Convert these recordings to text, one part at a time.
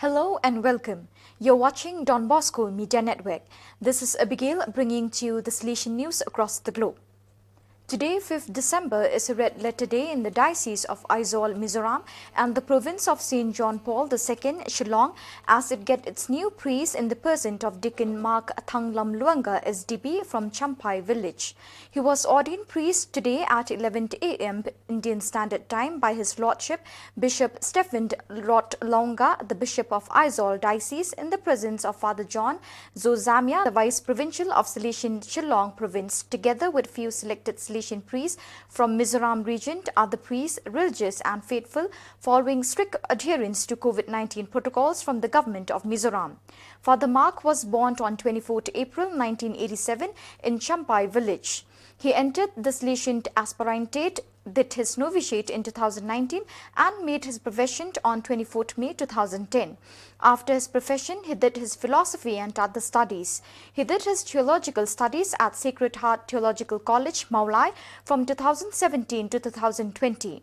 Hello and welcome. You're watching Don Bosco Media Network. This is Abigail bringing to you the Salesian news across the globe. Today, 5th December, is a red letter day in the Diocese of Aizawl, Mizoram and the province of St. John Paul II, Shillong, as it gets its new priest in the person of Deacon Mark Thanglam Luanga SDB from Champai village. He was ordained priest today at 11 a.m. Indian Standard Time by His Lordship Bishop Stephen Rot Launga, the Bishop of Aizawl Diocese, in the presence of Father John Zozamia, the Vice Provincial of Salesian Shillong Province, together with few selected Salesian priests from Mizoram region. Other priests, religious and faithful, following strict adherence to COVID-19 protocols from the government of Mizoram. Father Mark was born on 24 April 1987 in Champai village. He entered the Salesian aspirantate, did his novitiate in 2019 and made his profession on 24 May 2010. After his profession, he did his philosophy and other studies. He did his theological studies at Sacred Heart Theological College, Meghalaya from 2017 to 2020.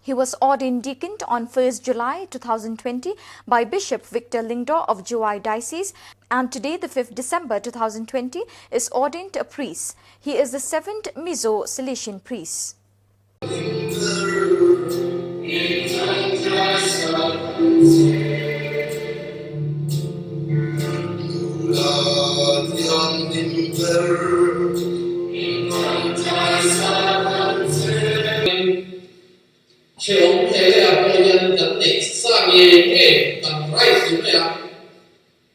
He was ordained deacon on 1st July 2020 by Bishop Victor Lingdor of Juai Diocese, and today, the 5th December 2020, is ordained a priest. He is the 7th Mizo Salesian priest. Shillong Meghalaya Health Minister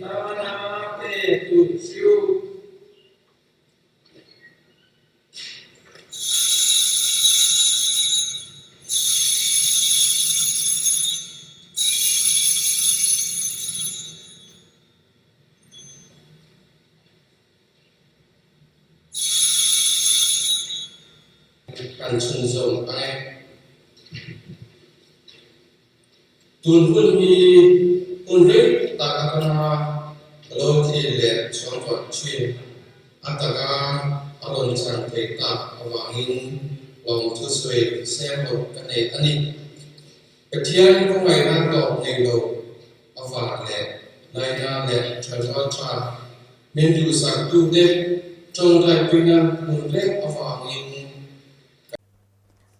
Meghalaya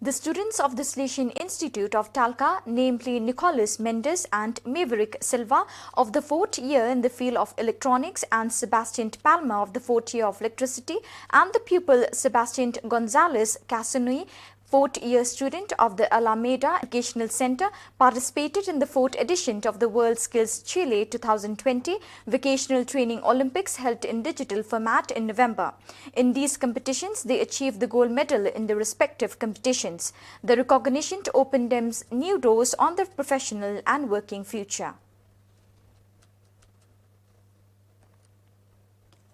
The students of the Salesian Institute of Talca, namely Nicholas Mendes and Maverick Silva of the 4th year in the field of electronics and Sebastian Palma of the 4th year of electricity, and the pupil Sebastian Gonzalez Casanui, 4th year student of the Alameda Educational Center, participated in the 4th edition of the World Skills Chile 2020 Vocational Training Olympics held in digital format in November. In these competitions, they achieved the gold medal in their respective competitions. The recognition opened them new doors on their professional and working future.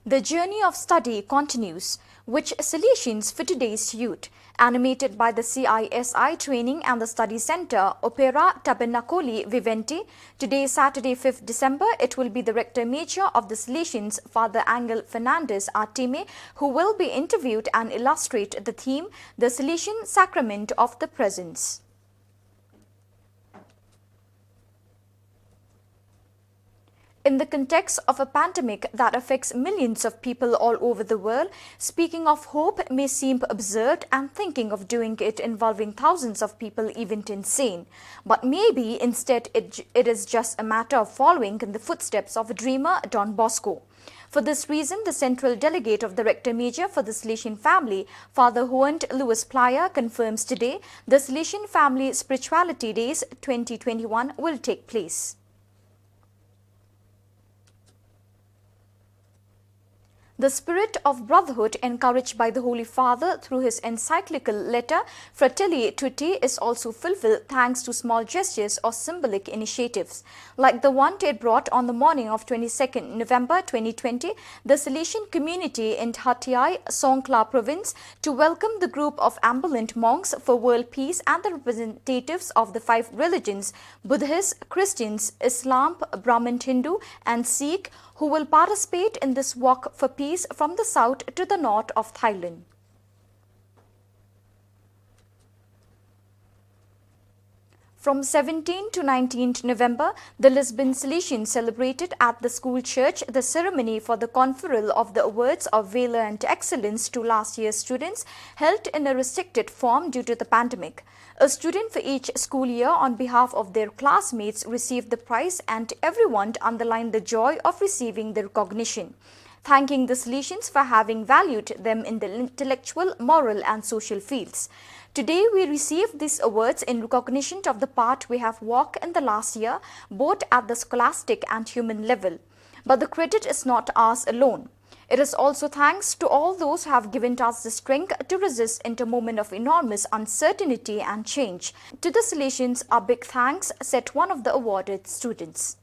The journey of study continues, which Salesians for today's youth, animated by the CISI Training and the Study Center, Opera Tabernacoli Viventi. Today, Saturday, 5th December, it will be the Rector Major of the Salesians, Father Angel Fernandez Artime, who will be interviewed and illustrate the theme, the Salesian Sacrament of the Presence. In the context of a pandemic that affects millions of people all over the world, speaking of hope may seem absurd and thinking of doing it involving thousands of people even insane. But maybe instead it is just a matter of following in the footsteps of a dreamer, Don Bosco. For this reason, the central delegate of the Rector Major for the Salesian family, Father Juan Luis Playa, confirms today the Salesian Family Spirituality Days 2021 will take place. The spirit of brotherhood encouraged by the Holy Father through his encyclical letter Fratelli Tutti is also fulfilled thanks to small gestures or symbolic initiatives. Like the one it brought on the morning of 22nd November 2020, the Salesian community in Hatiai, Songkhla province, to welcome the group of ambulant monks for world peace and the representatives of the 5 religions, Buddhists, Christians, Islam, Brahmin, Hindu and Sikh, who will participate in this walk for peace from the south to the north of Thailand. From 17 to 19 November, the Lisbon Salesians celebrated at the school church the ceremony for the conferral of the awards of valor and excellence to last year's students, held in a restricted form due to the pandemic. A student for each school year on behalf of their classmates received the prize, and everyone underlined the joy of receiving the recognition, thanking the Salesians for having valued them in the intellectual, moral and social fields. Today we receive these awards in recognition of the part we have walked in the last year, both at the scholastic and human level. But the credit is not ours alone. It is also thanks to all those who have given us the strength to resist in a moment of enormous uncertainty and change. To the Salesians, our big thanks, said one of the awarded students.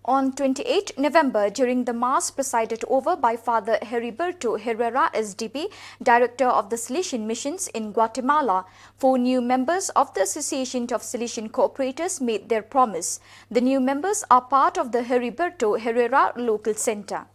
On 28 November, during the Mass presided over by Father Heriberto Herrera SDB, Director of the Salesian Missions in Guatemala, 4 new members of the Association of Salesian Cooperators made their promise. The new members are part of the Heriberto Herrera Local Center.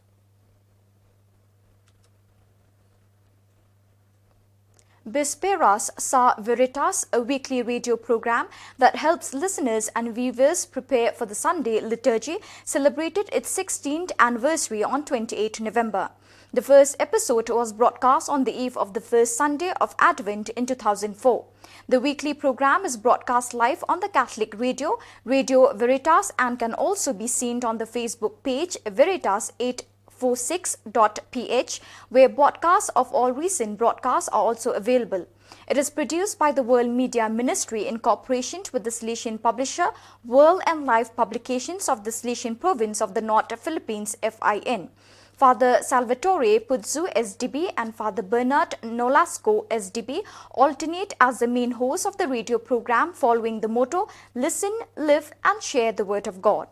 Bisperas Sa Veritas, a weekly radio program that helps listeners and viewers prepare for the Sunday liturgy, celebrated its 16th anniversary on 28 November. The first episode was broadcast on the eve of the first Sunday of Advent in 2004. The weekly program is broadcast live on the Catholic radio, Radio Veritas, and can also be seen on the Facebook page Veritas 846.ph, where broadcasts of all recent broadcasts are also available. It is produced by the World Media Ministry in cooperation with the Salesian publisher World and Life Publications of the Salesian Province of the North Philippines FIN. Father Salvatore Pudzu SDB and Father Bernard Nolasco SDB alternate as the main hosts of the radio program, following the motto "Listen, Live and Share the Word of God."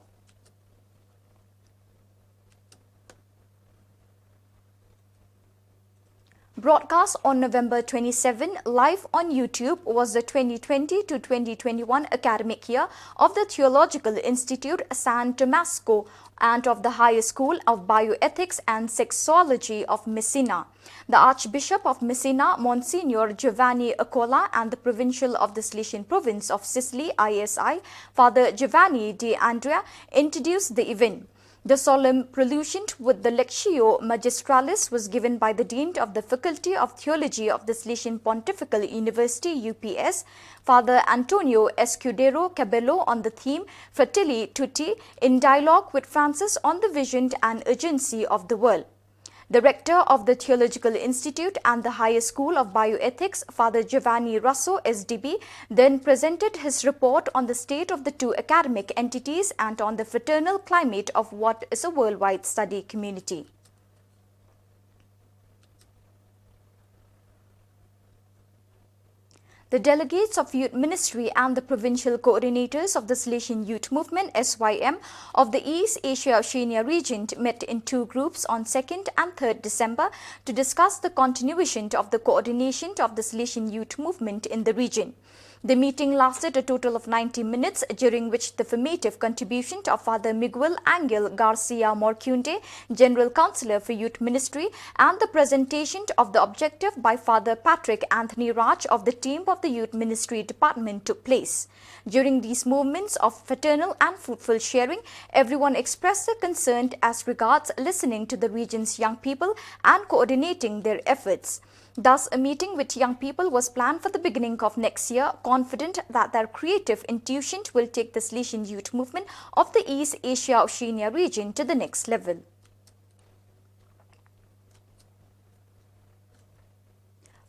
Broadcast on November 27 live on YouTube was the 2020 to 2021 academic year of the Theological Institute San Tomasco and of the Higher School of Bioethics and Sexology of Messina. The Archbishop of Messina, Monsignor Giovanni Accola, and the Provincial of the Salesian Province of Sicily, ISI, Father Giovanni De Andrea, introduced the event. The solemn prelusion with the Lectio Magistralis was given by the Dean of the Faculty of Theology of the Salesian Pontifical University, UPS, Father Antonio Escudero Cabello, on the theme Fratelli Tutti, in dialogue with Francis on the vision and urgency of the world. The rector of the Theological Institute and the Higher School of Bioethics, Father Giovanni Russo SDB, then presented his report on the state of the two academic entities and on the fraternal climate of what is a worldwide study community. The delegates of Youth Ministry and the provincial coordinators of the Salesian Youth Movement (SYM) of the East Asia Oceania region met in 2 groups on 2nd and 3rd December to discuss the continuation of the coordination of the Salesian Youth Movement in the region. The meeting lasted a total of 90 minutes, during which the formative contribution of Father Miguel Angel Garcia Morcunde, General Councillor for Youth Ministry, and the presentation of the objective by Father Patrick Anthony Raj of the team of the Youth Ministry Department took place. During these moments of fraternal and fruitful sharing, everyone expressed their concern as regards listening to the region's young people and coordinating their efforts. Thus, a meeting with young people was planned for the beginning of next year, confident that their creative intuition will take the Salesian Youth Movement of the East Asia Oceania region to the next level.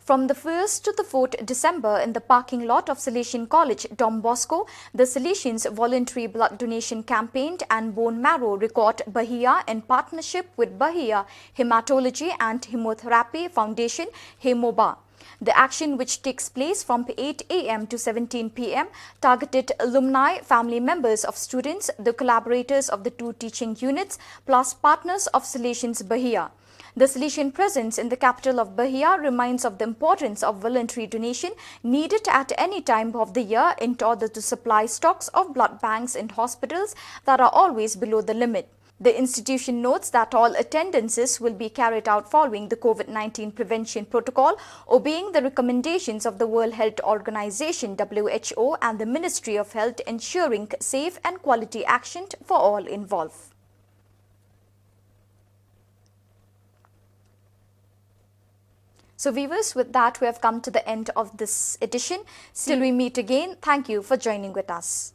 From the 1st to the 4th December in the parking lot of Salesian College, Don Bosco, the Salesians Voluntary Blood Donation Campaign and Bone Marrow Record Bahia in partnership with Bahia Hematology and Hemotherapy Foundation, Hemoba. The action, which takes place from 8 a.m. to 17 p.m., targeted alumni, family members of students, the collaborators of the two teaching units, plus partners of Salesians Bahia. The Salesian presence in the capital of Bahia reminds of the importance of voluntary donation needed at any time of the year in order to supply stocks of blood banks in hospitals that are always below the limit. The institution notes that all attendances will be carried out following the COVID-19 prevention protocol, obeying the recommendations of the World Health Organization (WHO) and the Ministry of Health, ensuring safe and quality action for all involved. So viewers, with that we have come to the end of this edition. Till we meet again, thank you for joining with us.